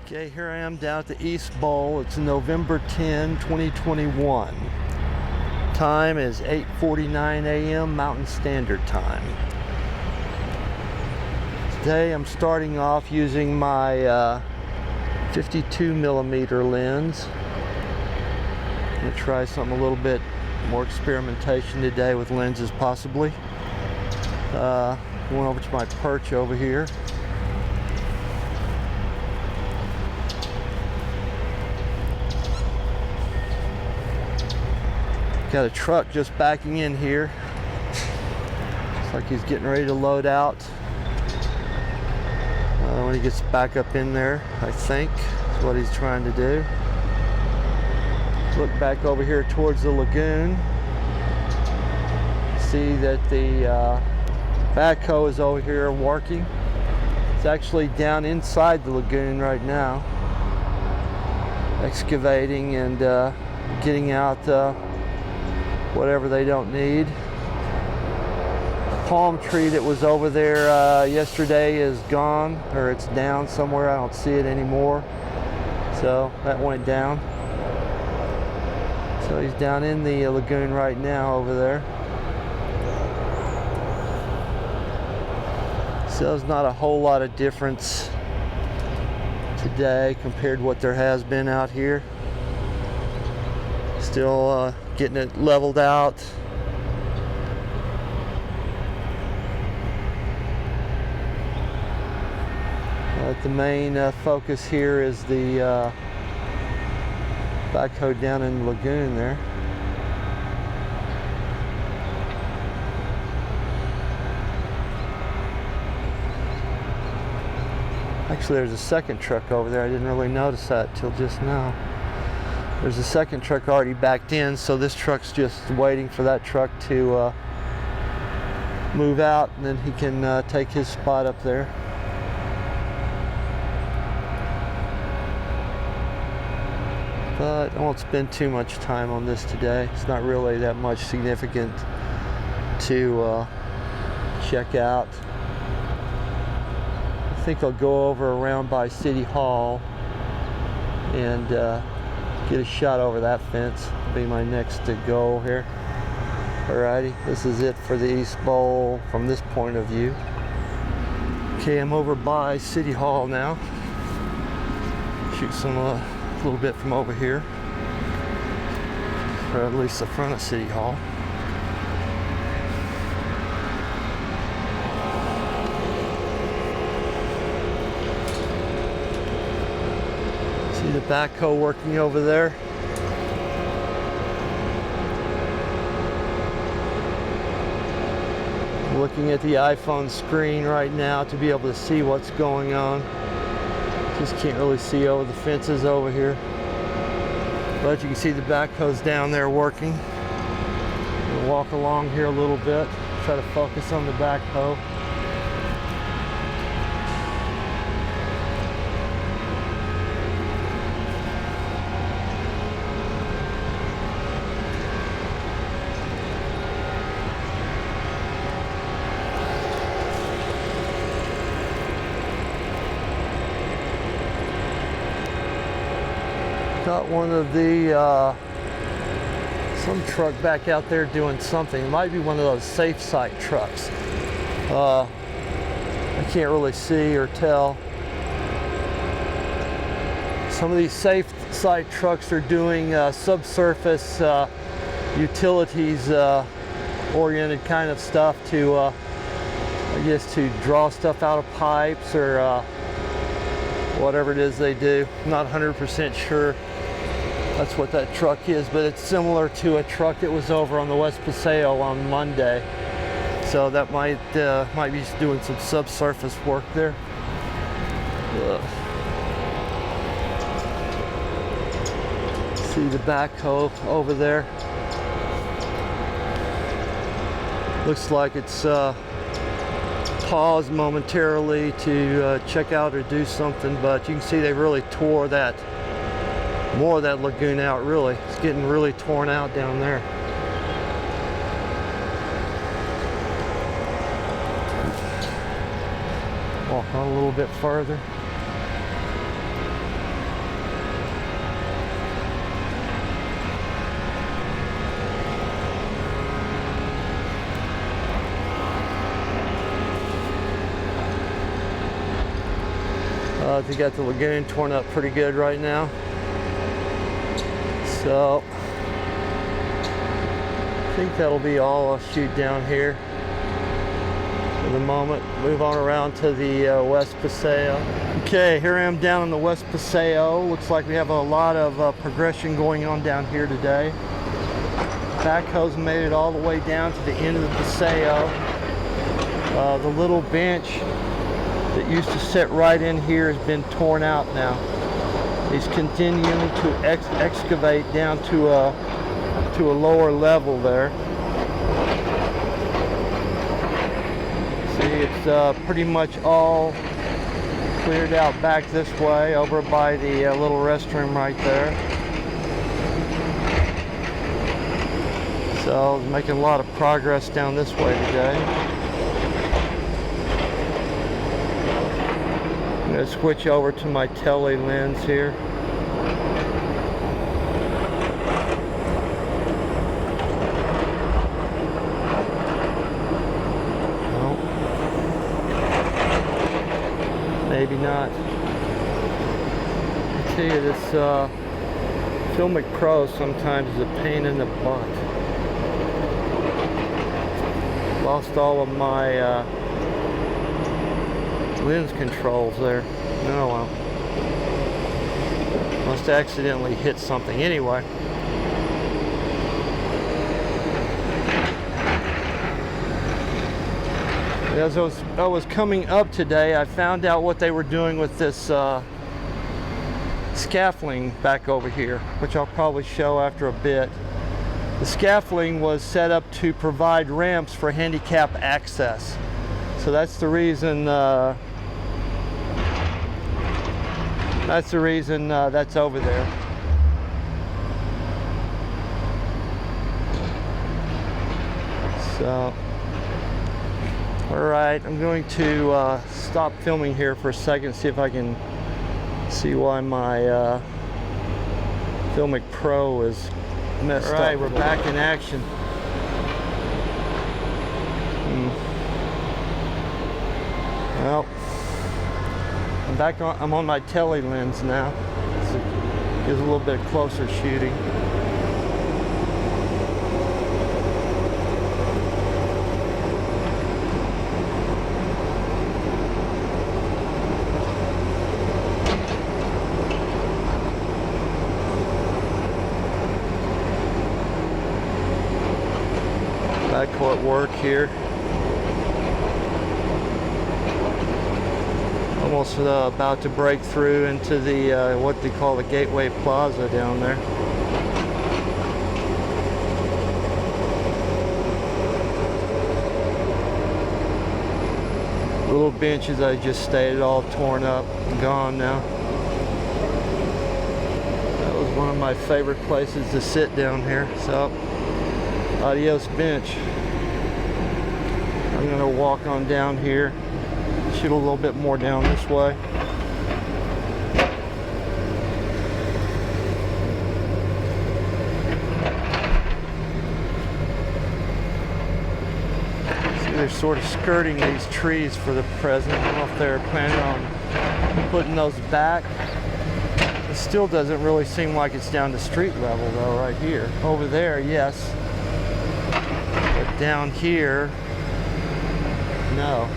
Okay, here I am down at the East Bowl. It's November 10, 2021. Time is 8:49 a.m. Mountain Standard Time. Today I'm starting off using my 52 millimeter lens. I'm going to try something a little bit more experimentation today with lenses possibly. Going over to my perch over here. Got a truck just backing in here. Looks like he's getting ready to load out. When he gets back up in there, I think is what he's trying to do. Look back over here towards the lagoon. See that the backhoe is over here working. It's actually down inside the lagoon right now, excavating and getting out whatever they don't need. The palm tree that was over there yesterday is gone, or it's down somewhere. I don't see it anymore. So that went down. So he's down in the lagoon right now over there. So there's not a whole lot of difference today compared to what there has been out here. Still getting it leveled out. The main focus here is the backhoe down in the lagoon there. Actually, there's a second truck over there. I didn't really notice that till just now. There's a second truck already backed in, so this truck's just waiting for that truck to move out, and then he can take his spot up there. But I won't spend too much time on this today. It's not really that much significant to check out. I think I'll go over around by City Hall and get a shot over that fence. That'll be my next goal here. Alrighty, this is it for the East Bowl from this point of view. Okay, I'm over by City Hall now. Shoot some a little bit from over here, or at least the front of City Hall. See the backhoe working over there. I'm looking at the iPhone screen right now to be able to see what's going on. Just can't really see over the fences over here. But you can see the backhoe's down there working. We'll walk along here a little bit, try to focus on the backhoe. Got one of the some truck back out there doing something. It might be one of those safe site trucks. I can't really see or tell. Some of these safe site trucks are doing subsurface utilities oriented kind of stuff to I guess to draw stuff out of pipes or whatever it is they do. I'm not 100% sure that's what that truck is, but it's similar to a truck that was over on the West Paseo on Monday. So that might be doing some subsurface work there. See the backhoe over there. Looks like it's paused momentarily to check out or do something, but you can see they really tore that more of that lagoon out. Really, it's getting really torn out down there. Walk on a little bit further. They got the Lagoon torn up pretty good right now. So I think that'll be all I'll shoot down here for the moment. Move on around to the West Paseo. Okay, here I am down on the West Paseo. Looks like we have a lot of progression going on down here today. Backhoe's made it all the way down to the end of the Paseo. The little bench that used to sit right in here has been torn out now. He's continuing to excavate down to a lower level there. See, it's pretty much all cleared out back this way over by the little restroom right there. So making a lot of progress down this way today. I'm going to switch over to my tele lens here. No. Maybe not. I tell you, this Filmic Pro sometimes is a pain in the butt. Lost all of my lens controls there. Oh well. Must accidentally hit something anyway. As I was coming up today, I found out what they were doing with this scaffolding back over here, which I'll probably show after a bit. The scaffolding was set up to provide ramps for handicap access. So that's the reason that's over there. So, all right, I'm going to stop filming here for a second, see if I can see why my Filmic Pro is messed up. All right, we're back in action. Well, I'm on my tele lens now. So it gives a little bit closer shooting. Backcourt work here. Almost about to break through into the what they call the Gateway Plaza down there. Little benches I just stated all torn up and gone now. That was one of my favorite places to sit down here. So adios bench. I'm gonna walk on down here, shoot a little bit more down this way. See, they're sort of skirting these trees for the present. I don't know if they're planning on putting those back. It still doesn't really seem like it's down to street level though, right here. Over there, yes. But down here, no.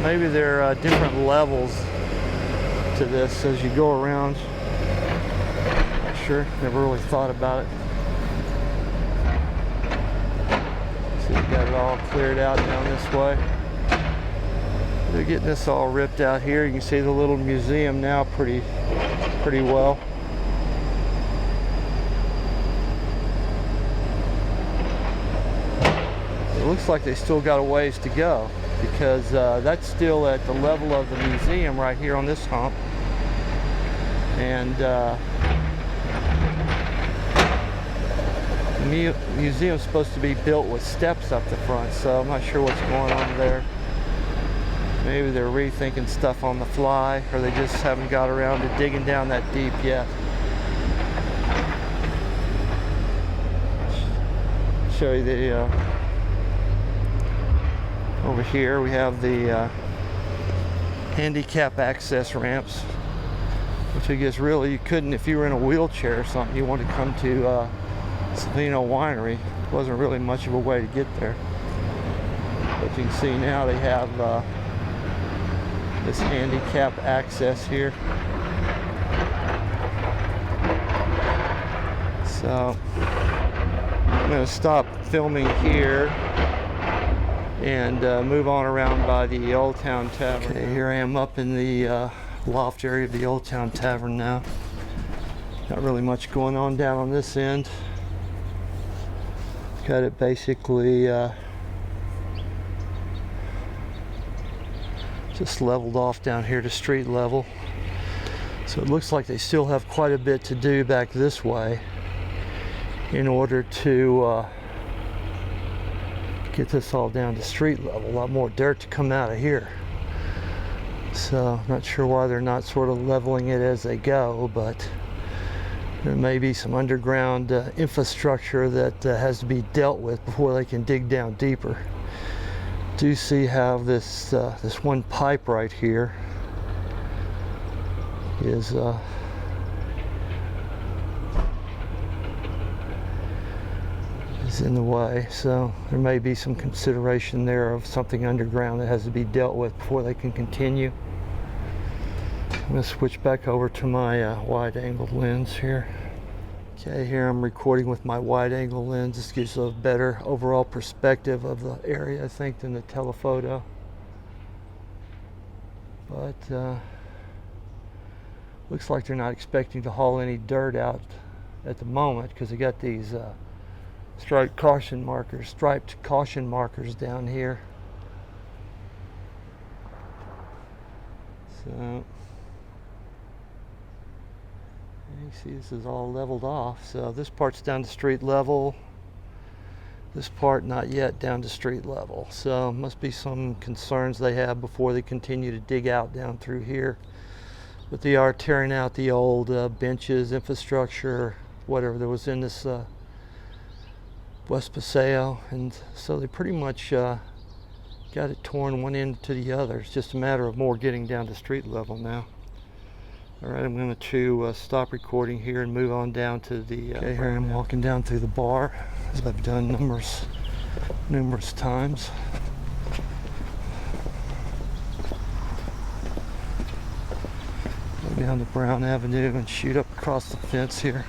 Maybe there are different levels to this as you go around. Not sure, never really thought about it. So you got it all cleared out down this way. They're getting this all ripped out here. You can see the little museum now pretty well. It looks like they still got a ways to go, because that's still at the level of the museum right here on this hump. And the museum's supposed to be built with steps up the front, so I'm not sure what's going on there. Maybe they're rethinking stuff on the fly, or they just haven't got around to digging down that deep yet. Show you the over here we have the handicap access ramps, which I guess really you couldn't if you were in a wheelchair or something. You wanted to come to Savino Winery. Wasn't really much of a way to get there. But you can see now they have this handicap access here. So I'm going to stop filming here and move on around by the Old Town Tavern. Okay, here I am up in the loft area of the Old Town Tavern now. Not really much going on down on this end. Got it basically just leveled off down here to street level. So it looks like they still have quite a bit to do back this way in order to get this all down to street level. A lot more dirt to come out of here. So not sure why they're not sort of leveling it as they go, but there may be some underground infrastructure that has to be dealt with before they can dig down deeper. Do see how this this one pipe right here is in the way, so there may be some consideration there of something underground that has to be dealt with before they can continue. I'm going to switch back over to my wide-angle lens here. Okay, here I'm recording with my wide-angle lens. This gives a better overall perspective of the area, I think, than the telephoto. But looks like they're not expecting to haul any dirt out at the moment because they got these striped caution markers down here. So you see this is all leveled off. So this part's down to street level. This part not yet down to street level. So must be some concerns they have before they continue to dig out down through here. But they are tearing out the old benches, infrastructure, whatever there was in this West Paseo, and so they pretty much got it torn one end to the other. It's just a matter of more getting down to street level now. All right, I'm going to stop recording here and move on down to the okay, here I'm walking down through the bar, as I've done numerous times. Go down to Brown Avenue and shoot up across the fence here.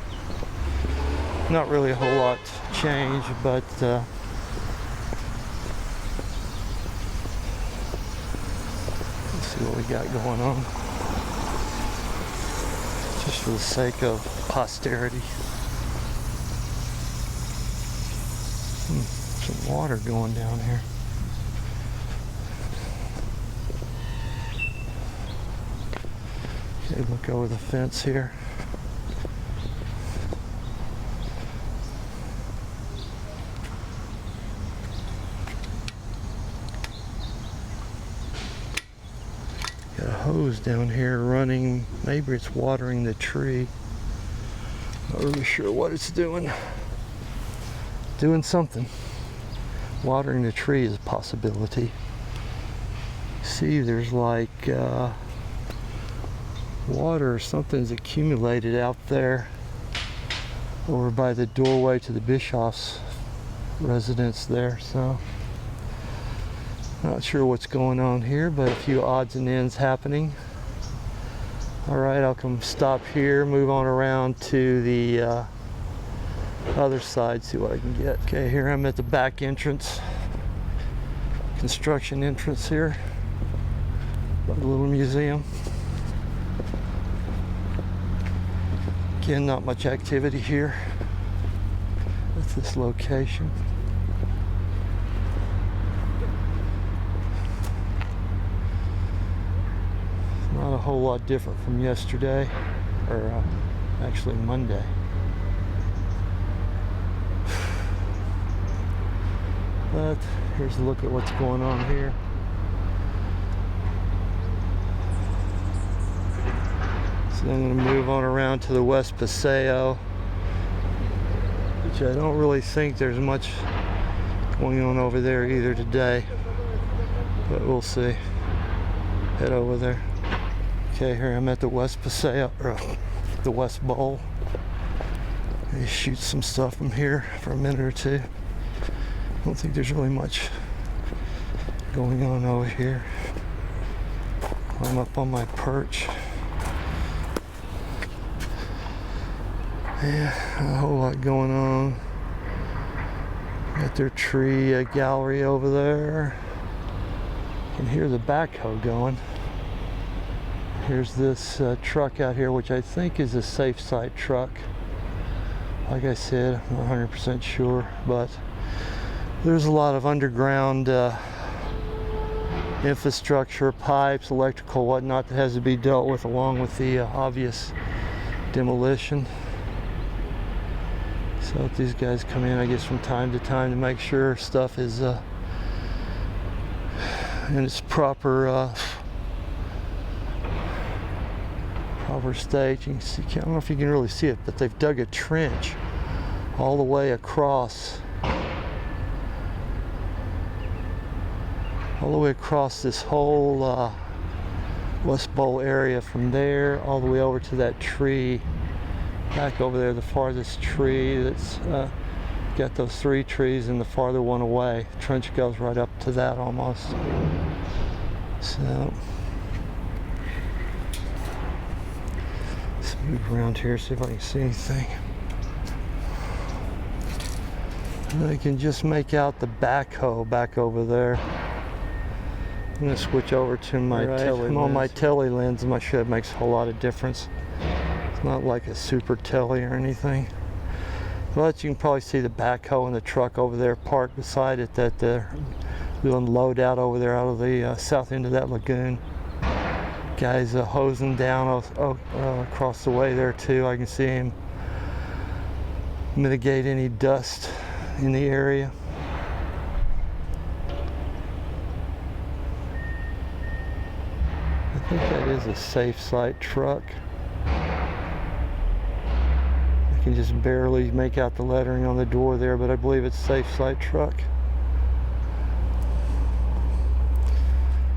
Not really a whole lot change, but let's see what we got going on. Just for the sake of posterity. Some water going down here. Okay, look over the fence here. Got a hose down here running. Maybe it's watering the tree. Not really sure what it's doing. Doing something. Watering the tree is a possibility. See, there's like water or something's accumulated out there over by the doorway to the Bischoff's residence there. So not sure what's going on here, but a few odds and ends happening. All right, I'll come stop here, move on around to the other side, see what I can get. Okay, here I'm at the back entrance, construction entrance here, by the little museum. Again, not much activity here at this location. Not a whole lot different from yesterday, or actually Monday. But here's a look at what's going on here. So I'm going to move on around to the West Paseo, which I don't really think there's much going on over there either today, but we'll see. head over there. Okay, here I'm at the West Paseo, or the West Bowl. Maybe shoot some stuff from here for a minute or two. I don't think there's really much going on over here. I'm up on my perch. Yeah, a whole lot going on. Got their tree gallery over there. You can hear the backhoe going. Here's this truck out here, which I think is a safe site truck. Like I said, I'm not 100% sure, but there's a lot of underground infrastructure, pipes, electrical, whatnot that has to be dealt with along with the obvious demolition. So these guys come in, I guess, from time to time to make sure stuff is in its proper state. You can see, I don't know if you can really see it, but they've dug a trench all the way across this whole West Bowl area, from there all the way over to that tree back over there, the farthest tree that's got those three trees, and the farther one away. The trench goes right up to that almost. So let's move around here, see if I can see anything. I can just make out the backhoe back over there. I'm going to switch over to my my telly lens. I'm not sure it makes a whole lot of difference. It's not like a super telly or anything. But you can probably see the backhoe and the truck over there parked beside it that they're doing load out over there out of the south end of that lagoon. Guys hosing down across the way there too. I can see him mitigate any dust in the area. I think that is a safe site truck. I can just barely make out the lettering on the door there, but I believe it's a safe site truck.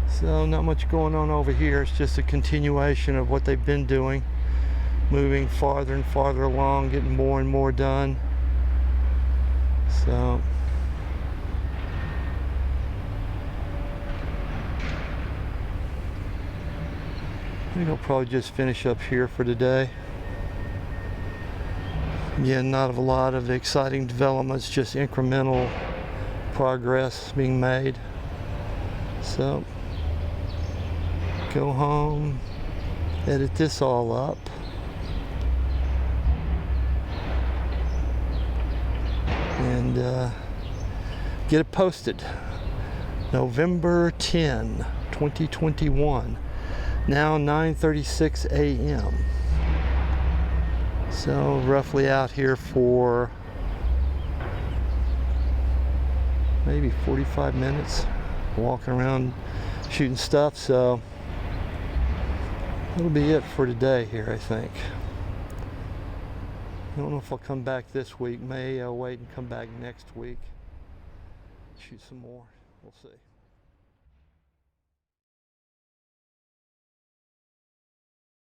So not much going on over here. It's just a continuation of what they've been doing, moving farther and farther along, getting more and more done. So I think I'll probably just finish up here for today. Again, not a lot of exciting developments, just incremental progress being made. So go home, edit this all up, and get it posted. November 10, 2021. Now 9:36 a.m. So roughly out here for maybe 45 minutes, walking around shooting stuff. So that'll be it for today here, I think. I don't know if I'll come back this week. May wait and come back next week, shoot some more. We'll see.